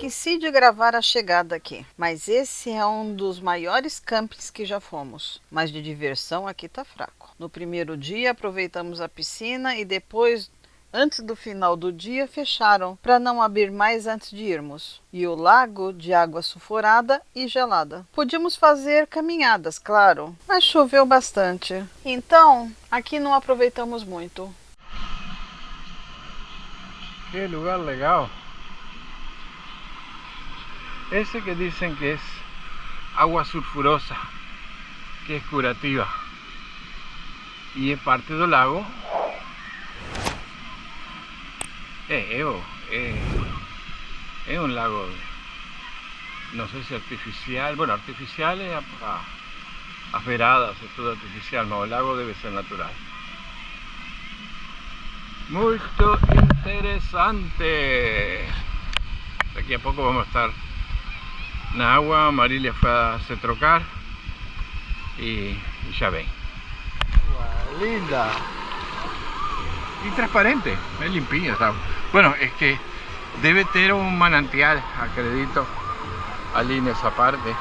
Esqueci de gravar a chegada aqui, mas esse é um dos maiores campings que já fomos. Mas de diversão aqui tá fraco. No primeiro dia aproveitamos a piscina e depois, antes do final do dia, fecharam para não abrir mais antes de irmos. E o lago de água sulfurada e gelada. Podíamos fazer caminhadas, claro, mas choveu bastante. Então, aqui não aproveitamos muito. Que lugar legal. Ese que dicen que es agua sulfurosa, que es curativa y es parte del lago. Es un lago, no sé si artificial, bueno, artificial es a veradas, es todo artificial, no, el lago debe ser natural. Muy interesante. Aquí a poco vamos a estar na agua. Marilia fue a se trocar y ya ven. Wow, linda y transparente, es limpia esta agua. Bueno, es que debe tener un manantial, acredito allí en esa parte.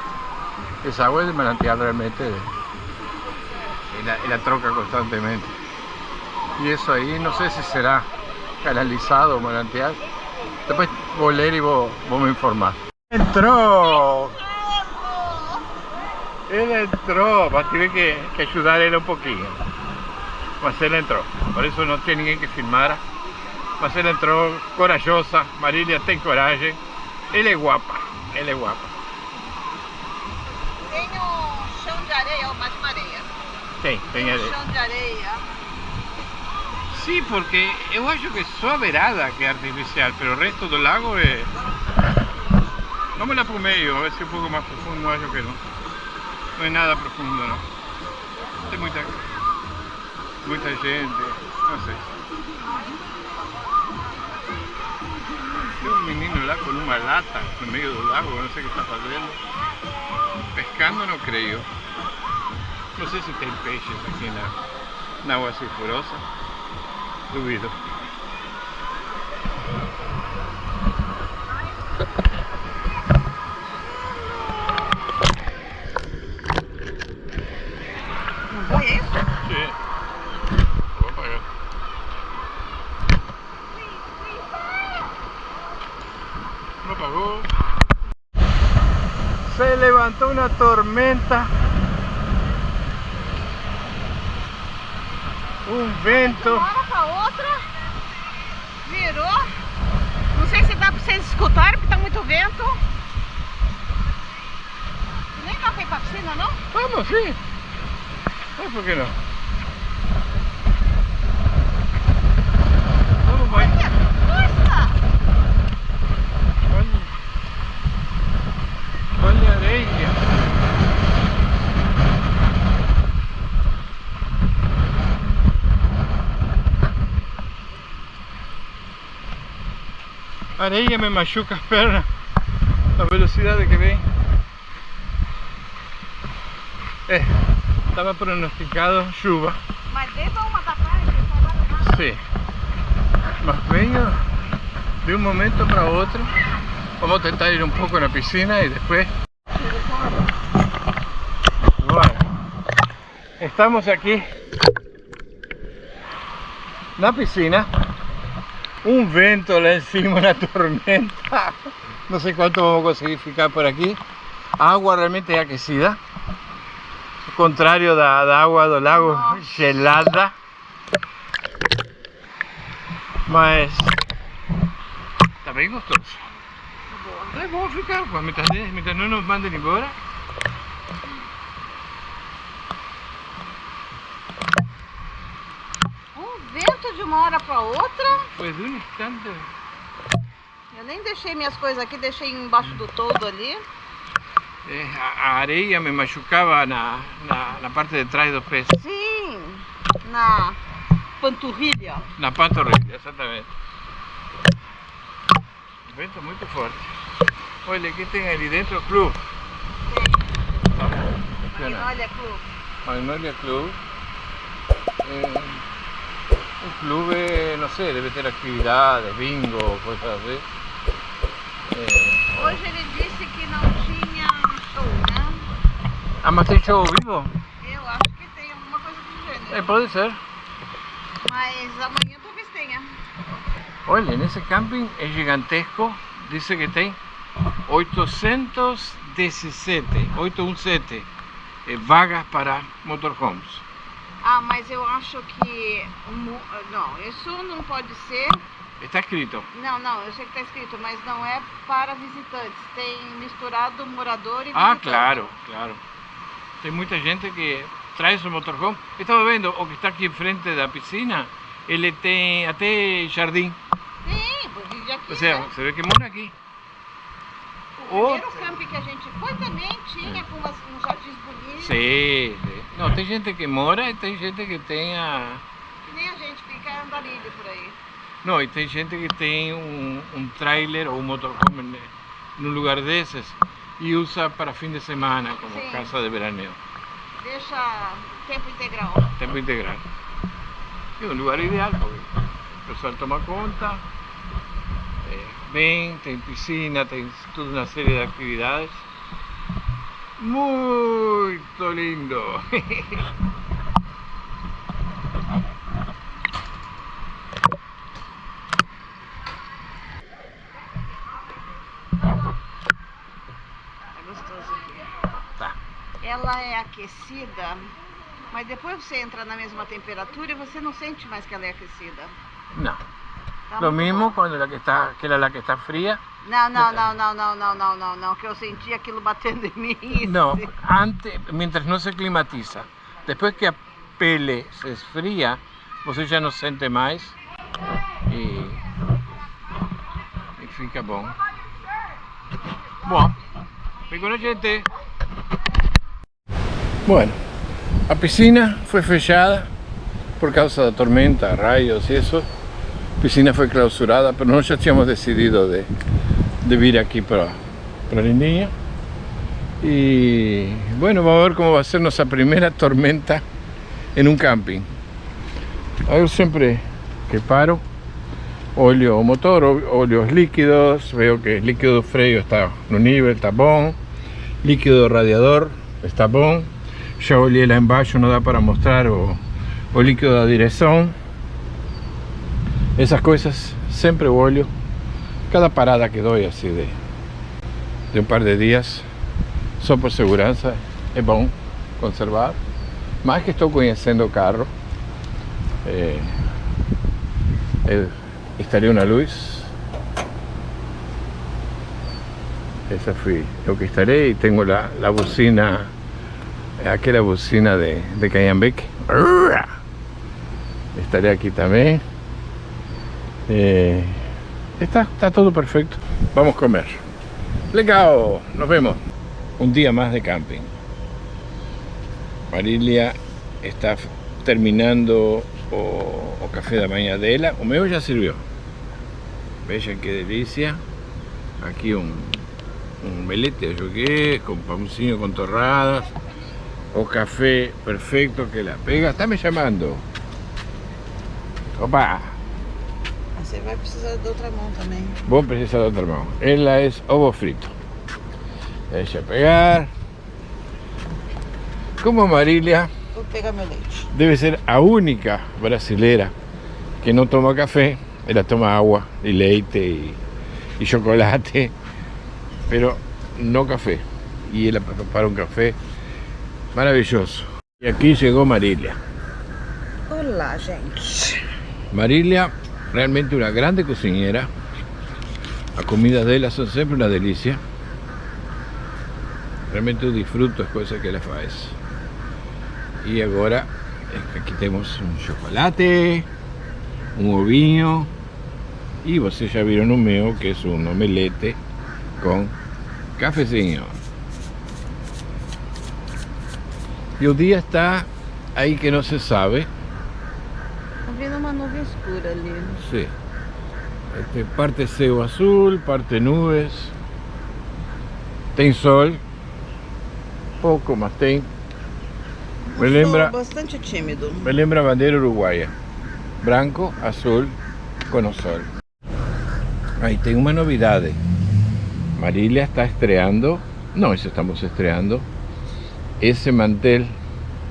Esa agua es de manantial realmente y la troca constantemente. Y eso ahí no sé si será canalizado o manantial. Después vos leer y vos me informás. Entró. Él entró, vas a tener que ayudar a él un poquito. Mas él entró, por eso no tiene ninguém que filmara. Mas él entró corajosa, Marilia tem coragem. Ele é guapa, ele é guapa. Tem chão de areia, mais uma areia. Tem areia. Chão de areia. Sí, porque eu acho que só a beirada que é artificial, pero o resto do lago é... Vamos lá pro meio, a ver se é um pouco mais profundo, acho que não. Não é nada profundo, não. Tem muita gente, não sei. Tem um menino lá com uma lata no meio do lago, não sei o que está fazendo. Pescando, não creio. Não sei se tem peixes aqui na água sulfurosa. Duvido. Não foi isso? Sí. Vou apagar. No apagó. Se levantó una tormenta. Um vento. De uma hora para outra, virou. Não sei se dá para vocês escutarem, porque está muito vento. Nem dá para ir para a piscina, não? Vamos, sim. Mas por que não? Vamos, vai. Olha, força! Olha a areia. A areia me machuca as pernas, a velocidade que vem. Estava pronosticado chuva. Mas desde a 1 da tarde, só vai nada. Sim. Mas venho de um momento para outro. Vamos tentar ir um pouco na piscina e depois... Bueno, estamos aqui na piscina. Un vento lá em cima, una tormenta. No sé cuánto vamos a conseguir ficar por aquí. A agua realmente é aquecida. Ao contrário da água do lago, gelada. Mas tá bem gostoso. Vamos ficar, pues, mientras não nos mandem embora. Vento de uma hora para outra. Foi de um instante. Eu nem deixei minhas coisas aqui, deixei embaixo do toldo ali. A areia me machucava na parte de trás dos pés. Sim, na panturrilha. Na panturrilha, exatamente. O vento muito forte. Olha, aqui tem ali dentro o clube. Tem. Magnolia Club. Magnolia Club. Un club, no sé, debe tener actividades, bingo, cosas así. Hoje ele disse que não tinha show, né? Ah, mas tem show ao vivo? Eu acho que tem alguma coisa do gênero. Pode ser. Mas amanhã talvez tenha. Olha, nesse camping é gigantesco. Diz que tem 817 vagas para motorhomes. Ah, mas eu acho que... Não, isso não pode ser... Está escrito. Não, eu sei que está escrito, mas não é para visitantes. Tem misturado morador e visitante. Ah, claro. Tem muita gente que traz o motorhome. Estava vendo o que está aqui em frente da piscina. Ele tem até jardim. Sim, vive aqui, Ou seja, né? você vê que mora aqui. O primeiro camping que a gente foi também tinha com uns jardins bonitos. Sim. Não, tem gente que mora e tem gente que tem a... Que nem a gente fica andarilho por aí. Não, e tem gente que tem um trailer ou um motorhome num lugar desses e usa para fim de semana como Sim. casa de veraneio. Deixa tempo integral. Tempo integral. É um lugar ideal, porque o pessoal toma conta, vem, tem piscina, tem toda uma série de atividades. Muito lindo! É gostoso aqui. Tá. Ela é aquecida, mas depois você entra na mesma temperatura e você não sente mais que ela é aquecida. Não. Tá Lo muito mismo bom. cuando que era la que está fría. Não, que eu senti aquilo batendo em mim. No, antes, mientras no se climatiza. Después que a pele se esfría, você já não sente mais e fica bom. Bom, vem com a gente. Bueno, a piscina foi fechada por causa da tormenta, raios e isso. A piscina foi clausurada, pero nós já tínhamos decidido de vir aqui para Lindinha. E, bueno, vamos a ver como vai ser nossa primeira tormenta em um camping. Eu sempre que paro, olho o motor, olho os líquidos, veo que o líquido do freio está no nível, está bom, líquido do radiador está bom. Já olhei lá embaixo, não dá para mostrar o líquido da direção. Essas coisas sempre olho. Cada parada que dou assim de um par de dias, só por segurança, é bom conservar. Mas que estou conhecendo o carro, instalei uma luz. Essa foi o que instalei. Tenho a bocina, aquela bocina de Cayambeque. Estarei aqui também. Está todo perfecto. Vamos comer. Legal, nos vemos. Um dia mais de camping. Marília está terminando o café da manhã dela. O meu já serviu. Vejam que delícia. Aqui um melete eu joguei com pãozinho com torradas. O café perfeito que ela pega. Está me chamando. Opa! Você vai precisar de outra mão também. Vou precisar de outra mão. Ela é ovo frito. Deixa eu pegar. Como Marília Vou pegar meu leite. deve ser a única brasileira que não toma café, ela toma água e leite e chocolate, pero não café. E ela prepara um café maravilhoso. E aqui chegou Marília. Olá, gente. Marília, realmente uma grande cozinheira. As comidas dela são sempre uma delícia. Realmente eu disfruto as coisas que ela faz. E agora, aqui temos um chocolate, um ovinho. E vocês já viram o meu, que é um omelete com cafezinho. E o dia está aí que não se sabe. Tô vendo uma nuvem escura ali. Sí. Parte céu azul, parte nuvens. Tem sol. Pouco, mas tem. Me lembra, Bastante tímido. me lembra a bandeira uruguaia. Branco, azul, com o sol. Aí tem uma novidade. Marilia está estreando, no, eso estamos estreando, esse mantel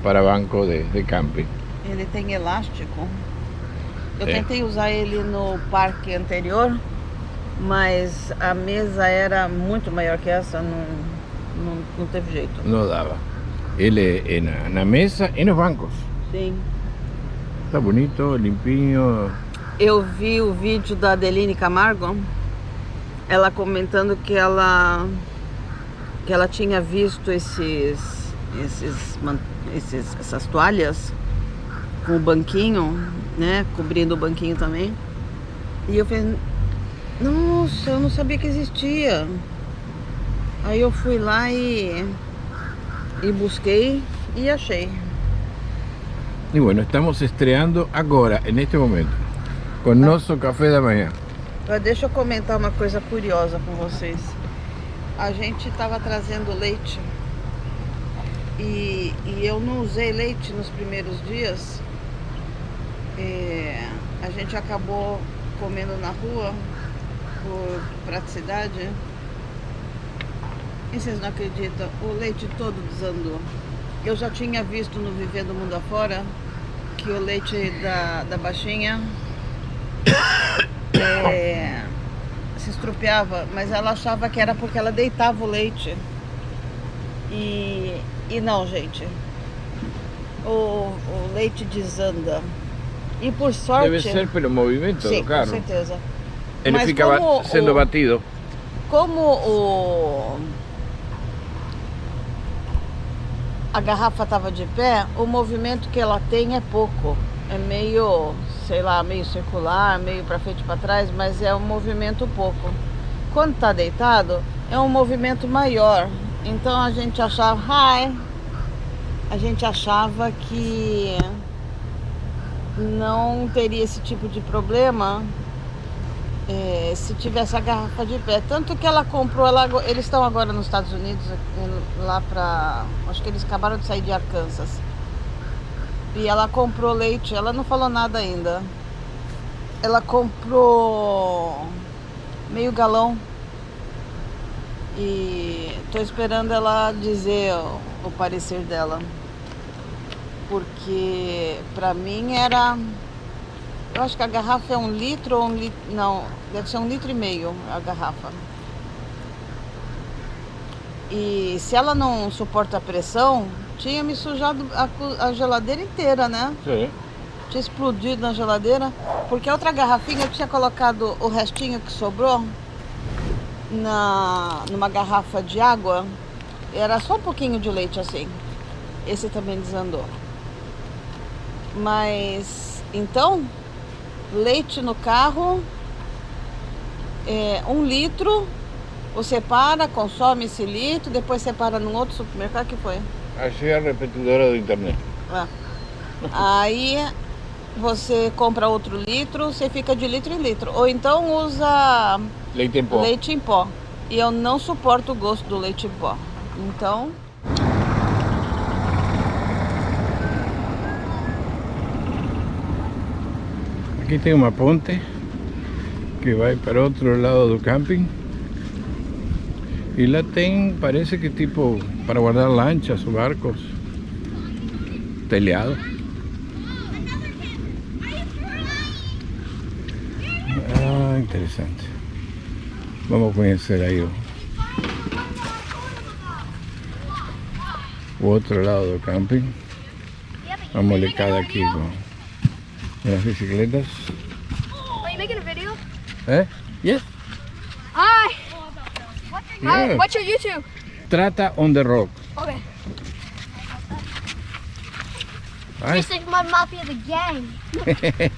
para banco de camping. Ele tem elástico. Eu tentei usar ele no parque anterior, mas a mesa era muito maior que essa, não teve jeito. Não dava. Ele é na mesa e nos bancos. Sim. Está bonito, limpinho. Eu vi o vídeo da Adeline Camargo, ela comentando que ela tinha visto essas toalhas com o banquinho, né, cobrindo o banquinho também. E eu falei, nossa, eu não sabia que existia. Aí eu fui lá e busquei e achei. E bueno, estamos estreando agora, neste momento, com nosso café da manhã. Deixa eu comentar uma coisa curiosa com vocês. A gente estava trazendo leite e eu não usei leite nos primeiros dias. A gente acabou comendo na rua por praticidade. E vocês não acreditam, o leite todo desandou. Eu já tinha visto no Vivendo Mundo Afora que o leite da baixinha se estrupiava, mas ela achava que era porque ela deitava o leite. E não, gente. O leite desanda. E por sorte... Deve ser pelo movimento do carro. Com certeza. Ele mas fica sendo batido. Como a garrafa estava de pé, o movimento que ela tem é pouco. É meio, sei lá, meio circular, meio para frente e para trás, mas é um movimento pouco. Quando está deitado, é um movimento maior. Então a gente achava, que não teria esse tipo de problema se tivesse a garrafa de pé. Tanto que ela comprou, eles estão agora nos Estados Unidos, lá para, acho que eles acabaram de sair de Arkansas. E ela comprou leite, ela não falou nada ainda. Ela comprou meio galão. E tô esperando ela dizer o parecer dela. Porque pra mim era... Eu acho que a garrafa é 1 litro ou 1 litro... Não, deve ser 1,5 litros a garrafa. E se ela não suporta a pressão, tinha me sujado a geladeira inteira, né? Sim. Tinha explodido na geladeira. Porque a outra garrafinha eu tinha colocado o restinho que sobrou numa garrafa de água. Era só um pouquinho de leite assim. Esse também desandou. Mas, então, leite no carro, 1 litro, você para, consome esse litro, depois você para num outro supermercado, que foi? Achei a repetidora do internet. Aí você compra outro litro, você fica de litro em litro. Ou então usa leite em pó. Leite em pó. E eu não suporto o gosto do leite em pó. Então... Aqui tem uma ponte que vai para outro lado do camping. E lá tem, parece que tipo, para guardar lanchas ou barcos. Telhado. Ah, interessante. Vamos conhecer aí o outro lado do camping. A molecada aqui com as bicicletas. Are you making a video? Yes. Hi. Yeah. Hi. What's your YouTube? Trata on the rock. Okay. Ay, It's like Mud Mafia the gang. Get me in it. I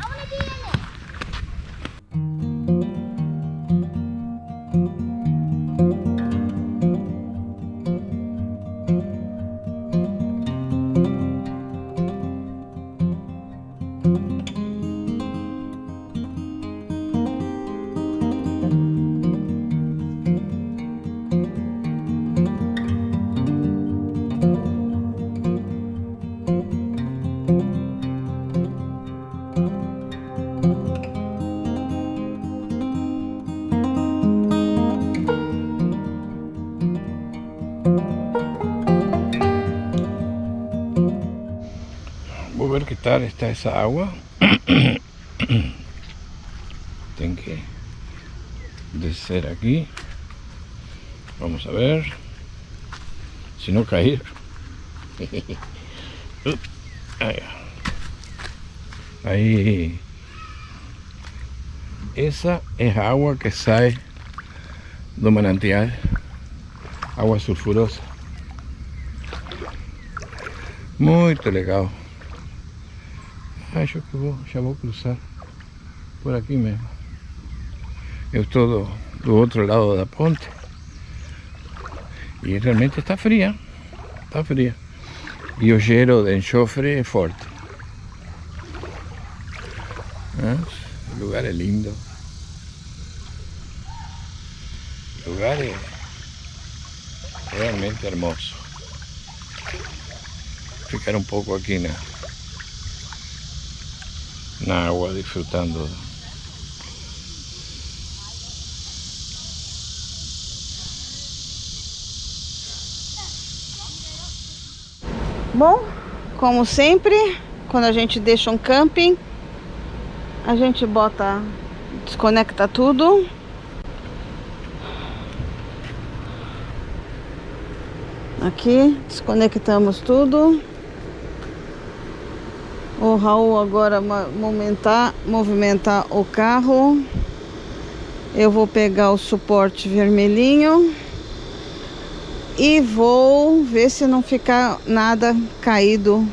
want to be in it. Vou ver que tal está essa água. Tem que descer aqui. Vamos a ver. Se não cair. Aí. Essa é a água que sai do manancial. Água sulfurosa. Muito legal. Acho que já vou cruzar por aqui mesmo. Eu estou do outro lado da ponte. E realmente está fria. Está fria. E o cheiro de enxofre é forte. O lugar é lindo. O lugar é realmente hermoso. Ficar um pouco aqui na água, disfrutando. Bom, como sempre, quando a gente deixa um camping, a gente desconecta tudo. Aqui, desconectamos tudo. O Raul agora movimentar o carro. Eu vou pegar o suporte vermelhinho e vou ver se não ficar nada caído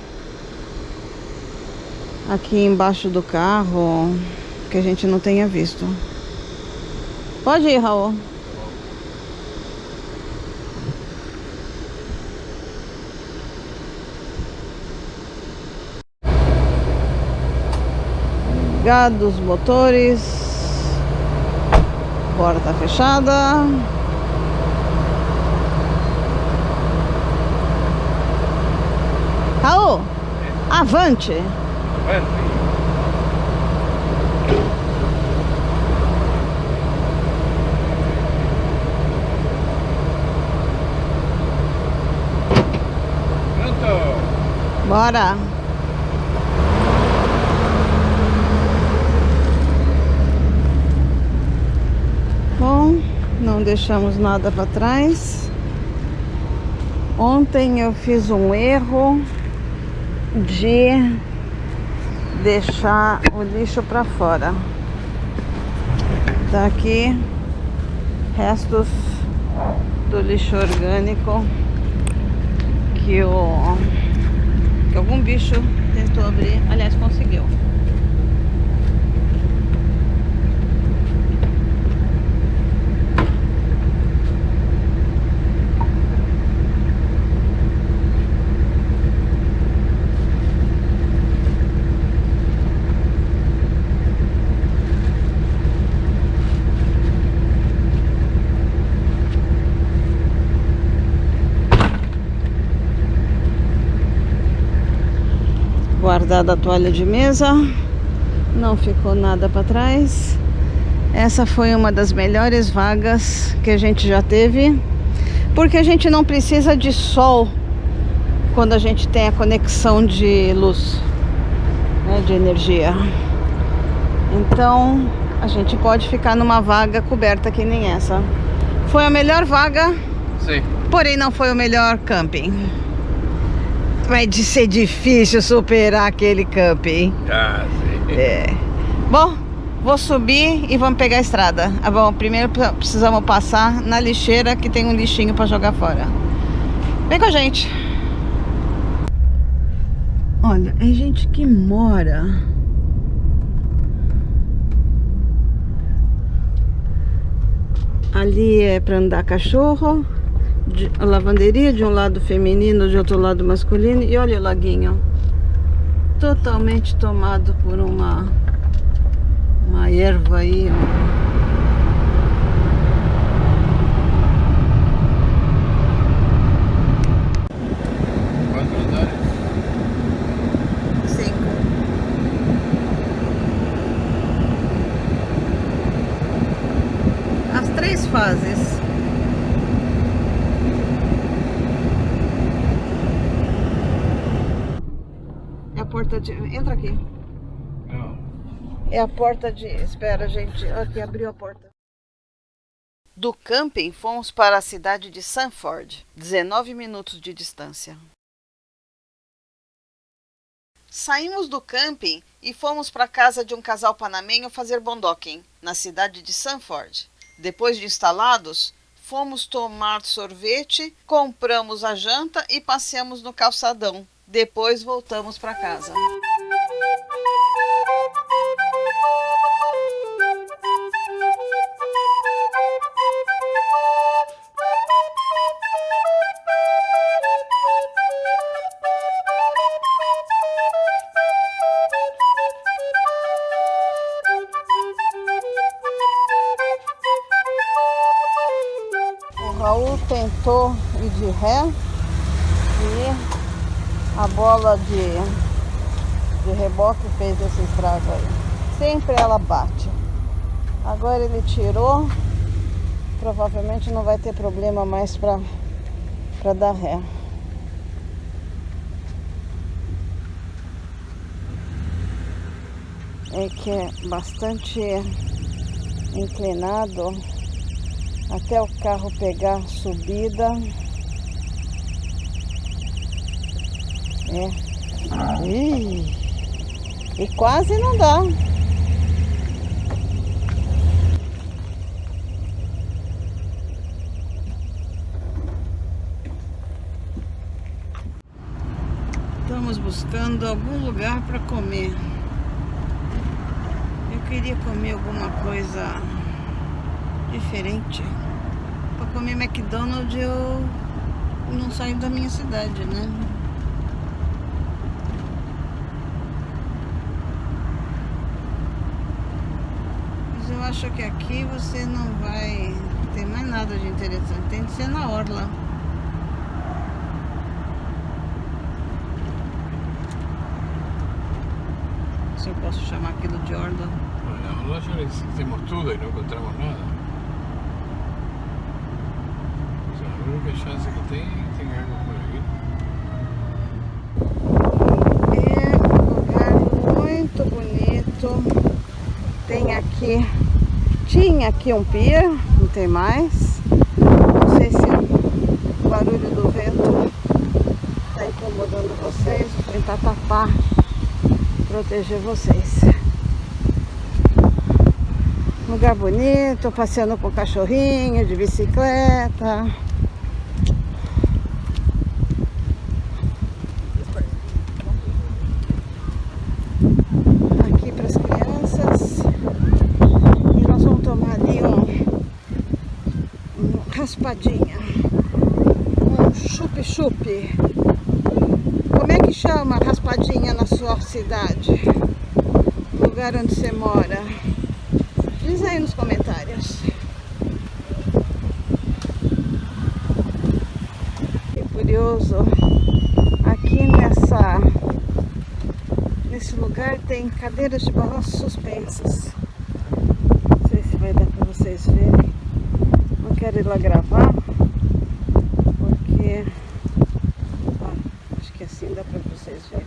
aqui embaixo do carro, que a gente não tenha visto. Pode ir, Raul. Ligados os motores, porta fechada. Raul, avante! Pronto! Bora! Bom, não deixamos nada para trás. Ontem eu fiz um erro de deixar o lixo para fora. Tá aqui restos do lixo orgânico que algum bicho tentou abrir, aliás, conseguiu. Guardada a toalha de mesa, não ficou nada para trás. Essa foi uma das melhores vagas que a gente já teve, porque a gente não precisa de sol quando a gente tem a conexão de luz, né, de energia. Então a gente pode ficar numa vaga coberta que nem essa. Foi a melhor vaga, Sim. Porém não foi o melhor camping. Vai ser difícil superar aquele camping. Ah, sim. É. Bom, vou subir e vamos pegar a estrada. Bom, primeiro precisamos passar na lixeira, que tem um lixinho para jogar fora. Vem com a gente. Olha, é gente que mora ali, é para andar cachorro. A lavanderia de um lado feminino, de outro lado masculino. E olha o laguinho, totalmente tomado por uma erva aí. Quantos andares? 5. As 3 fases. porta de... Entra aqui. Não. É a porta de... Espera, gente. Aqui, abriu a porta. Do camping, fomos para a cidade de Sanford, 19 minutos de distância. Saímos do camping e fomos para a casa de um casal panamenho fazer bondoquim, na cidade de Sanford. Depois de instalados, fomos tomar sorvete, compramos a janta e passeamos no calçadão. Depois voltamos para casa. O Raul tentou ir de ré e a bola de reboque fez esse estrago aí. Sempre ela bate. Agora ele tirou. Provavelmente não vai ter problema mais para dar ré. É que é bastante inclinado até o carro pegar subida. E quase não dá. Estamos buscando algum lugar para comer. Eu queria comer alguma coisa diferente. Para comer McDonald's eu não saio da minha cidade, né? Mas eu acho que aqui você não vai ter mais nada de interessante. Tem que ser na orla. Se eu posso chamar aquilo de orla. Bueno, nosotros ya hicimos todo y no encontramos nada. O sea, a única chance que tem algo por aqui. É um lugar muito bonito. Tem aqui, tinha aqui um pier, não tem mais. Não sei se o barulho do vento está incomodando vocês. Vou tentar tapar, proteger vocês. Lugar bonito, passeando com o cachorrinho, de bicicleta. Aqui para as crianças. E nós vamos tomar ali um raspadinha. Um chup-chup. Como é que chama raspadinha na sua cidade? Lugar onde você mora? Diz aí nos comentários. Que curioso. Aqui nesse lugar tem cadeiras de balanço suspensas. Não sei se vai dar para vocês verem. Não quero ir lá gravar. Porque acho que assim dá para vocês verem.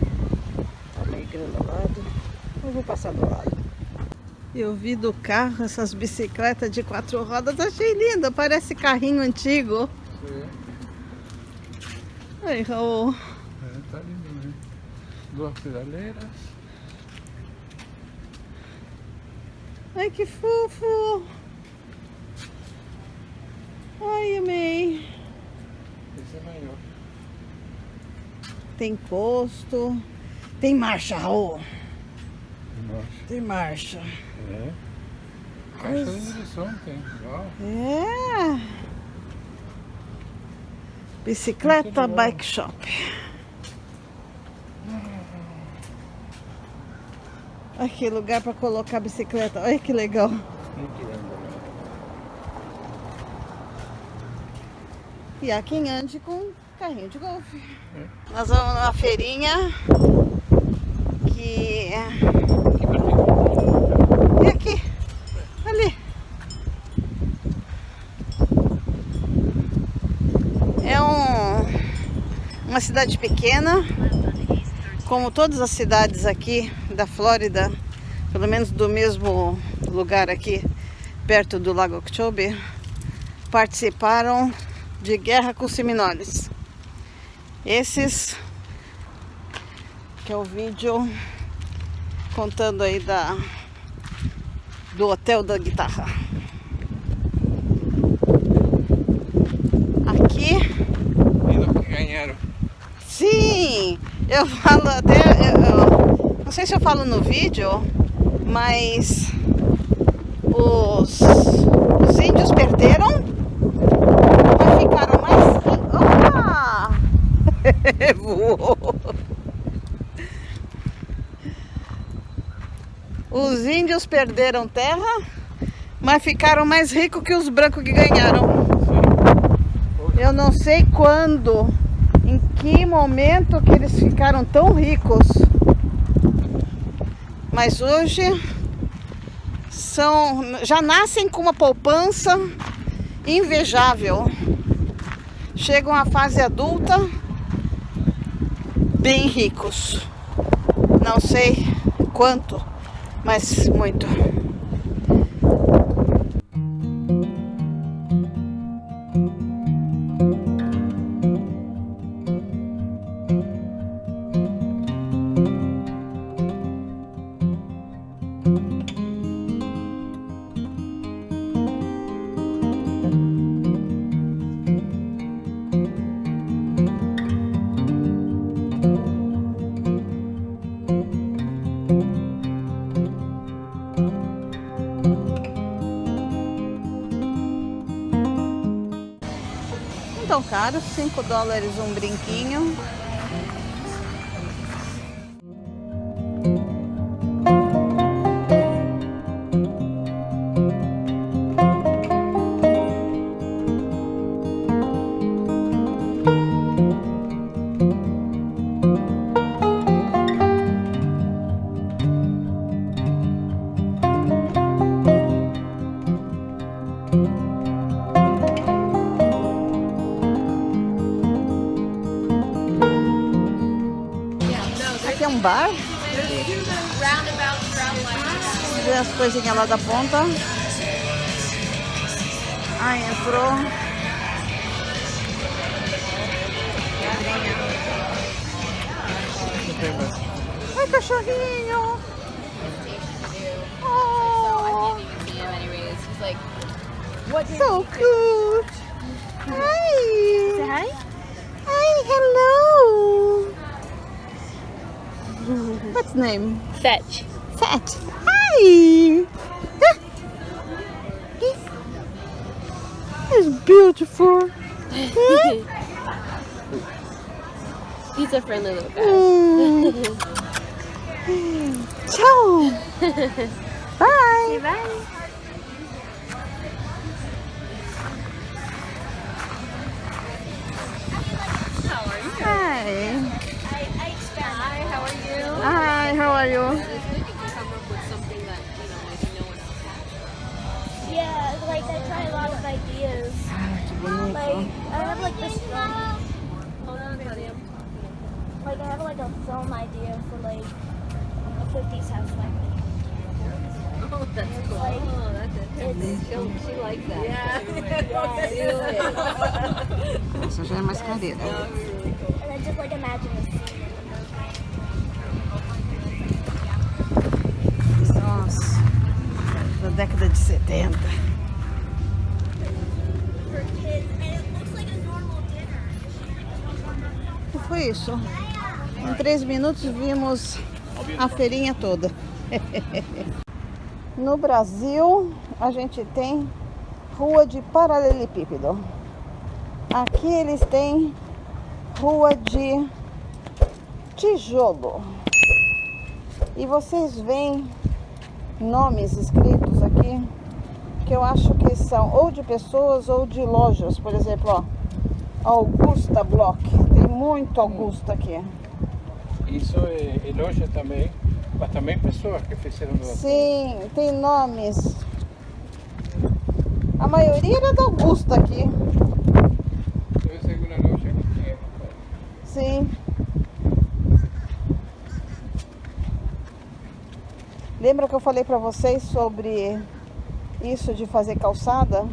Tá meio granulado. Eu vou passar do lado. Eu vi do carro essas bicicletas de 4 rodas, achei linda, parece carrinho antigo. Sim. Aí, Raul. Tá lindo, né? 2 pedaleiras. Ai, que fofo. Ai, amei. Esse é maior. Tem encosto. Tem marcha, Raul. Nossa. Tem marcha. É. Caixa de direção tem. Ó. É. Bicicleta Bike Shop. Olha que lugar para colocar a bicicleta. Olha que legal. Muito grande. E há quem ande com carrinho de golfe. É. Nós vamos numa feirinha que é aqui, ali. É uma cidade pequena Como todas as cidades aqui da Flórida, pelo menos do mesmo lugar aqui, perto do Lago Okeechobee, participaram de guerra com os Seminoles. Esses que é o vídeo contando aí do Hotel da Guitarra. Aqui... E dos que ganharam. Sim! Eu falo até... não sei se eu falo no vídeo, mas... Os índios perderam, mas ficaram mais... Opa! Voou! Os índios perderam terra, mas ficaram mais ricos que os brancos que ganharam. Eu não sei quando, em que momento que eles ficaram tão ricos. Mas hoje já nascem com uma poupança invejável. Chegam à fase adulta bem ricos. Não sei quanto, mas muito. Tão caro, $5 um brinquinho. Aqui é um bar. Vamos ver as coisinhas lá da ponta. Ah, entrou. Ai, cachorrinho. Oh, so cute. Hi. Say hi. Hi, hello. What's name? Fetch. Fetch. Hi. It's beautiful. He's a friendly little guy. Ciao. Bye. Bye. Hi. Hi, how are you? Hi, how are you? Come up with something that, maybe no one else has. Yeah, like I try a lot of ideas. Like I have like this film, Hold on, buddy. like I have like a film idea for like a 50s housewife. Oh, that's cool. Like, Oh, that's interesting. She likes that. Yeah. Do it. Essa já é mais careira. And then just like imagine a scene. Nossa, da década de 70. For kids, and it looks like a normal dinner. O que foi isso? Em 3 minutos vimos a feirinha toda. No Brasil, a gente tem rua de paralelepípedo. Aqui eles têm rua de tijolo. E vocês veem nomes escritos aqui que eu acho que são ou de pessoas ou de lojas. Por exemplo, ó, Augusta Block. Tem muito Augusta aqui. Isso é loja também, mas também pessoas que fizeram do Sim, tem nomes. A maioria era da Augusta aqui. Deve ser uma loja que tinha. Sim. Lembra que eu falei pra vocês sobre isso de fazer calçada?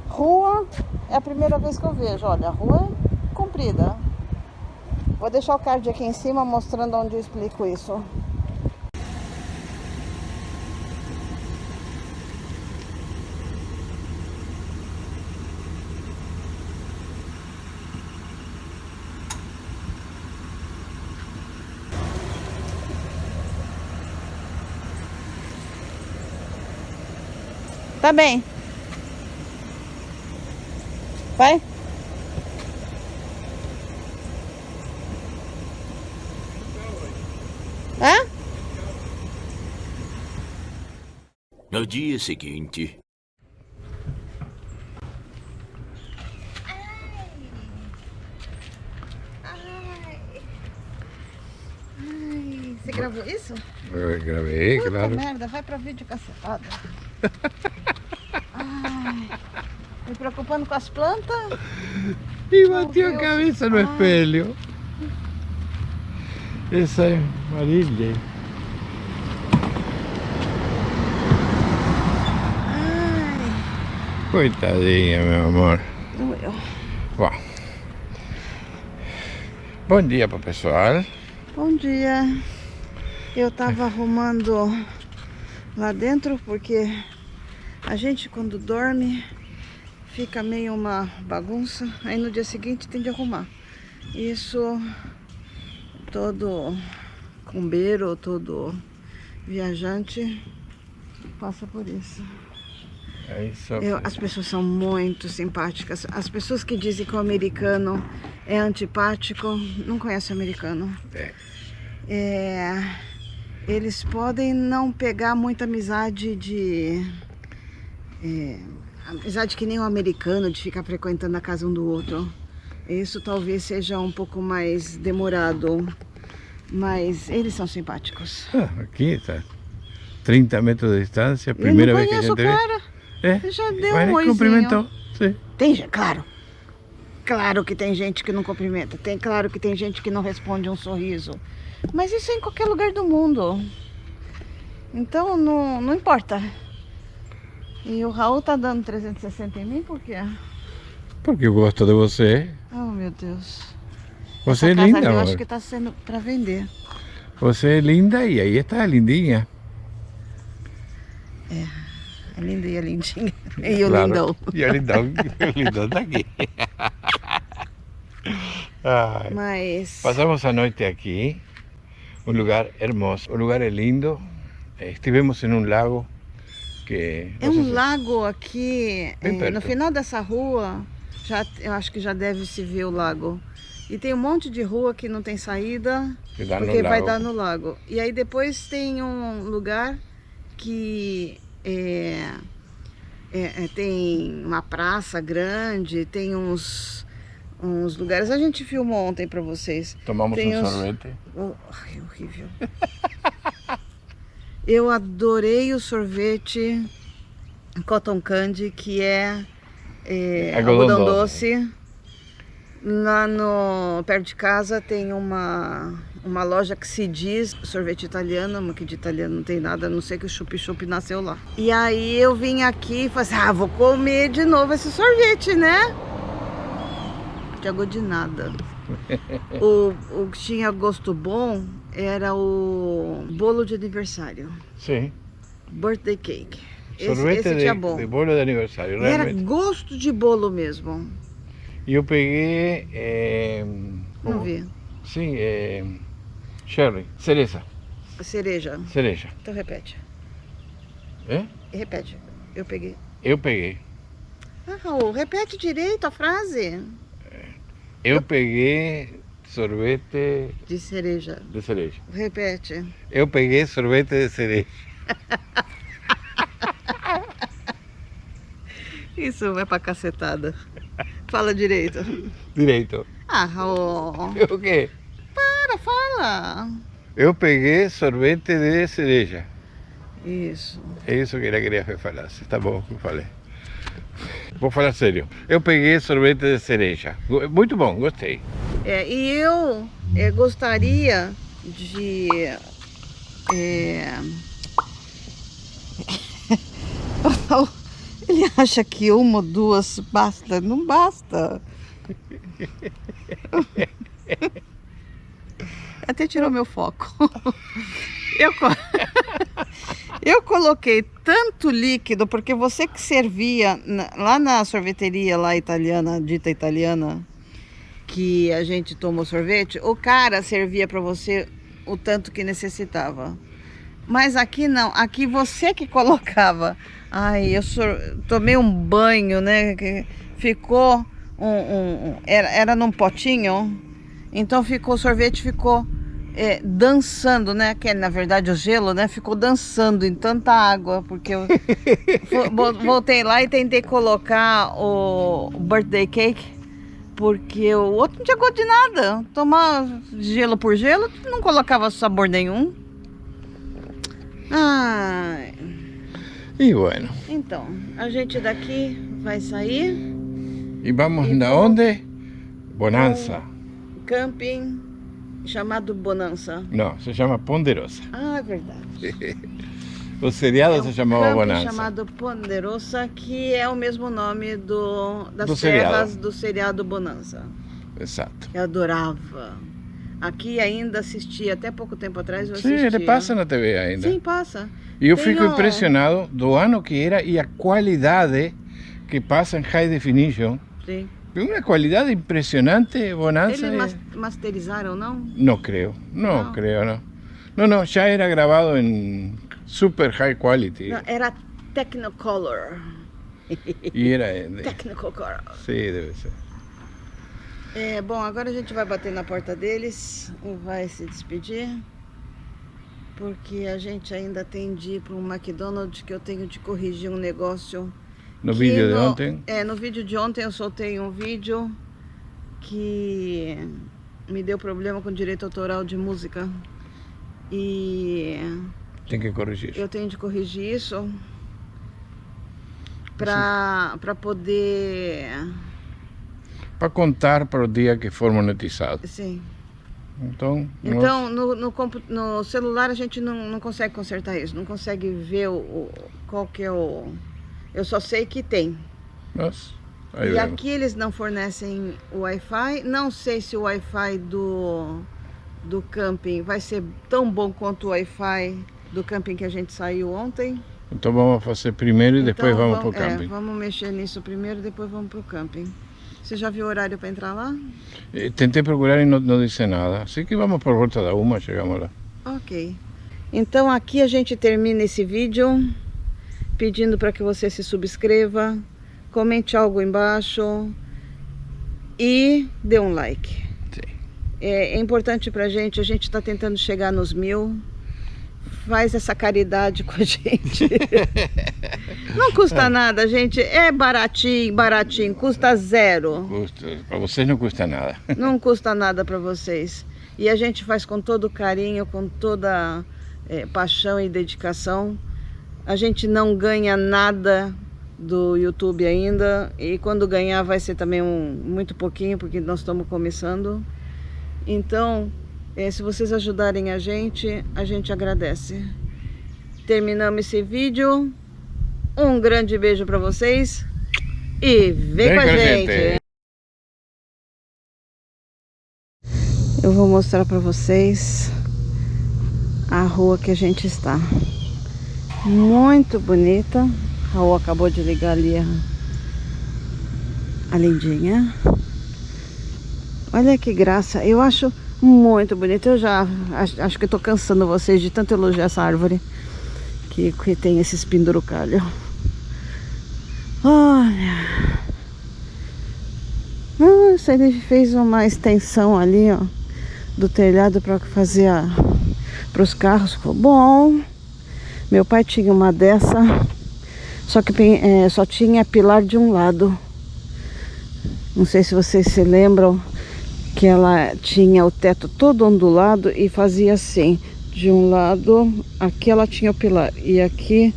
Rua é a primeira vez que eu vejo. Olha, a rua é comprida. Vou deixar o card aqui em cima mostrando onde eu explico isso. Tá bem. Vai. Hã? No dia seguinte. Você gravou isso? Eu gravei, Puta claro. merda, vai pra vídeo cacetada. Ai, me preocupando com as plantas. E bateu a Deus. cabeça no Ai. espelho. Essa é Marília. Ai, Coitadinha, meu amor. doeu. Bom. Bom dia para o pessoal. Bom dia. Eu tava arrumando lá dentro porque a gente quando dorme fica meio uma bagunça. Aí no dia seguinte tem de arrumar. Isso todo cumbeiro, todo viajante passa por isso. Aí só As pessoas são muito simpáticas. As pessoas que dizem que o americano é antipático não conhecem o americano. Eles podem não pegar muita amizade amizade que nem o americano, de ficar frequentando a casa um do outro. Isso talvez seja um pouco mais demorado, mas eles são simpáticos. aqui está 30 metros de distância, primeira Eu não vez que a conheço gente o vê. cara. É, Já deu mas um ele oizinho. cumprimentou. Sim. Tem gente, claro. Claro que tem gente que não cumprimenta. Claro que tem gente que não responde um sorriso. Mas isso é em qualquer lugar do mundo. Então não importa. E o Raul tá dando 360 em mim por quê? Porque eu gosto de você. Oh, meu Deus. Você é Essa casa linda, ali eu amor. acho que tá sendo pra vender. Você é linda e aí está lindinha. É linda e a lindinha. E o Claro. lindão. E o lindão. O lindão tá aqui. Ai. Mas Passamos a noite aqui. Um lugar hermoso. O lugar é lindo. Estivemos em um lago que... é um lago aqui, Bem perto. no final dessa rua, eu acho que já deve se ver o lago. E tem um monte de rua que não tem saída, Que dá no porque vai lago. dar no lago. E aí depois tem um lugar que tem uma praça grande, tem uns lugares. A gente filmou ontem pra vocês. Tomamos Tem um uns- sorvete. Ai, horrível. Eu adorei o sorvete Cotton Candy, que é Algodão algodão doce. Lá perto de casa tem uma loja que se diz sorvete italiano, mas que de italiano não tem nada, a não ser que o chup-chup nasceu lá. E aí eu vim aqui e falei assim, vou comer de novo esse sorvete, né? Não tinha gosto de nada. O que tinha gosto bom era o bolo de aniversário. Sim. Birthday cake. Sorvete Esse tinha bom. de bolo de aniversário, E era realmente. gosto de bolo mesmo. E eu peguei... Não vi. Sim, cherry, cereja. Cereja. Cereja. Então repete. É? Repete. Eu peguei. Eu peguei. Raul, repete direito a frase. Eu peguei sorvete De cereja. de cereja. Repete. Eu peguei sorvete de cereja. Isso vai pra cacetada. Fala direito. Direito. Raul. O quê? Fala. Eu peguei sorvete de cereja. Isso. É isso que eu queria que falasse. Tá bom, que eu falei. Vou falar sério. Eu peguei sorvete de cereja. Muito bom, gostei. E eu gostaria de Ele acha que uma ou duas basta. Não basta. Até tirou meu foco. Eu coloquei tanto líquido, porque você que servia lá na sorveteria lá italiana, dita italiana, que a gente tomou sorvete, o cara servia para você o tanto que necessitava. Mas aqui não, aqui você que colocava. Ai, eu tomei um banho, né? Que ficou era num potinho, então ficou, o sorvete ficou dançando, né? Que na verdade o gelo, né? Ficou dançando em tanta água, porque eu voltei lá e tentei colocar o birthday cake, porque o outro não tinha gosto de nada. Tomar gelo por gelo, não colocava sabor nenhum. Ai. Y bueno. Então, a gente daqui vai sair. ¿Y vamos a dónde? Bonanza. Camping chamado Bonanza. No, se llama Ponderosa. Ah, é verdade. O seriado se chamava camping Bonanza. chamado Ponderosa, que é o mesmo nome das Do terras seriado. do seriado Bonanza. Exato. Eu adorava. Aqui ainda assistia, até pouco tempo atrás eu Sí, assistia. ele passa na TV ainda. Sim, passa. E eu Tem fico impressionado do ano que era e a qualidade que passa em high definition. Sim. Uma qualidade impressionante, Bonanza. Eles masterizaram, não? No creo, no No. creo, no. No, ya era grabado en super high quality. Não, era Technicolor. Y era Technicolor. sí, debe ser. Bom, agora a gente vai bater na porta deles e vai se despedir, porque a gente ainda tem de ir para um McDonald's, que eu tenho de corrigir um negócio. No que vídeo de ontem. No vídeo de ontem eu soltei um vídeo que me deu problema com direito autoral de música. E Tem que corrigir. eu tenho de corrigir isso para poder... Para contar para o dia que for monetizado. Sim. Então, Então, no celular a gente não consegue consertar isso, não consegue ver qual que é o... Eu só sei que tem. aí E vemos. aqui eles não fornecem o Wi-Fi, não sei se o Wi-Fi do camping vai ser tão bom quanto o Wi-Fi do camping que a gente saiu ontem. Então vamos fazer primeiro e depois Então, vamos para o camping. Vamos mexer nisso primeiro, depois vamos para o camping. Você já viu o horário para entrar lá? Tentei procurar e não disse nada. Assim que vamos por volta da 1, chegamos lá. Ok. Então aqui a gente termina esse vídeo pedindo para que você se subscreva, comente algo embaixo e dê um like. Sim. É importante pra gente, a gente está tentando chegar nos 1000. Faz essa caridade com a gente. Não custa nada, gente. É baratinho, baratinho. Custa zero. Para vocês não custa nada. Não custa nada para vocês. E a gente faz com todo carinho, com toda paixão e dedicação. A gente não ganha nada do YouTube ainda. E quando ganhar vai ser também muito pouquinho, porque nós estamos começando. Então... se vocês ajudarem a gente agradece. Terminamos esse vídeo. Um grande beijo para vocês e vem com a gente. Eu vou mostrar para vocês a rua que a gente está. Muito bonita. A rua acabou de ligar ali a lindinha. Olha que graça. Eu acho muito bonito. Eu já acho que estou cansando vocês de tanto elogiar essa árvore que tem esses pendurucalhos. Olha. Nossa, ele fez uma extensão ali, ó, do telhado para fazer para os carros. Ficou bom. Meu pai tinha uma dessa, só que só tinha pilar de um lado. Não sei se vocês se lembram que ela tinha o teto todo ondulado e fazia assim, de um lado, aqui ela tinha o pilar e aqui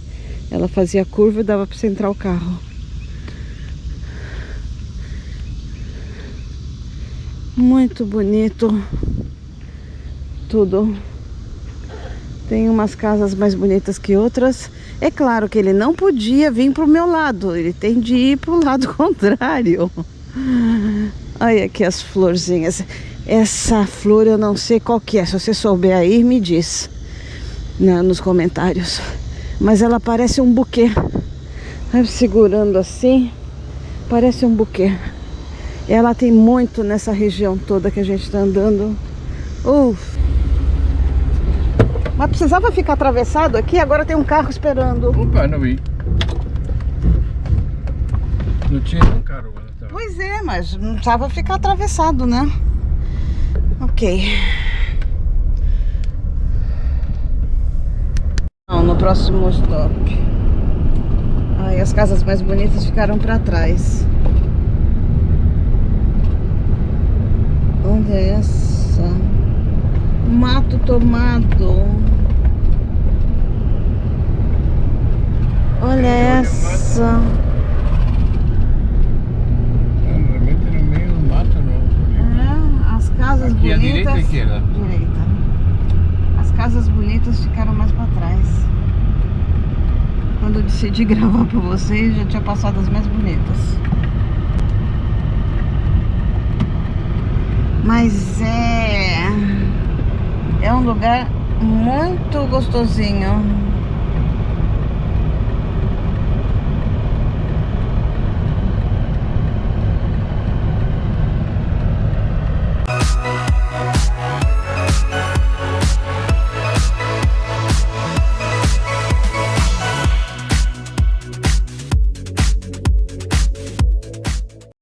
ela fazia a curva e dava para você entrar o carro. Muito bonito tudo. Tem umas casas mais bonitas que outras. É claro que ele não podia vir pro meu lado. Ele tem de ir pro lado contrário. Olha aqui as florzinhas. Essa flor eu não sei qual que é. Se você souber aí, me diz nos comentários. Mas ela parece um buquê. Segurando assim, parece um buquê. Ela tem muito nessa região toda que a gente está andando. Mas precisava ficar atravessado aqui, agora tem um carro esperando. Opa, não vi. Não tinha nenhum carro quando estava. Pois é, mas não precisava ficar atravessado, né? Ok. Não, no próximo stop. Ai, as casas mais bonitas ficaram para trás. Onde é essa? Mato tomado. Olha essa. Realmente no meio do mato, não. É, as casas Aqui bonitas. à direita ou à esquerda? Direita. As casas bonitas ficaram mais para trás. Quando eu decidi gravar para vocês, já tinha passado as mais bonitas. Mas é um lugar muito gostosinho.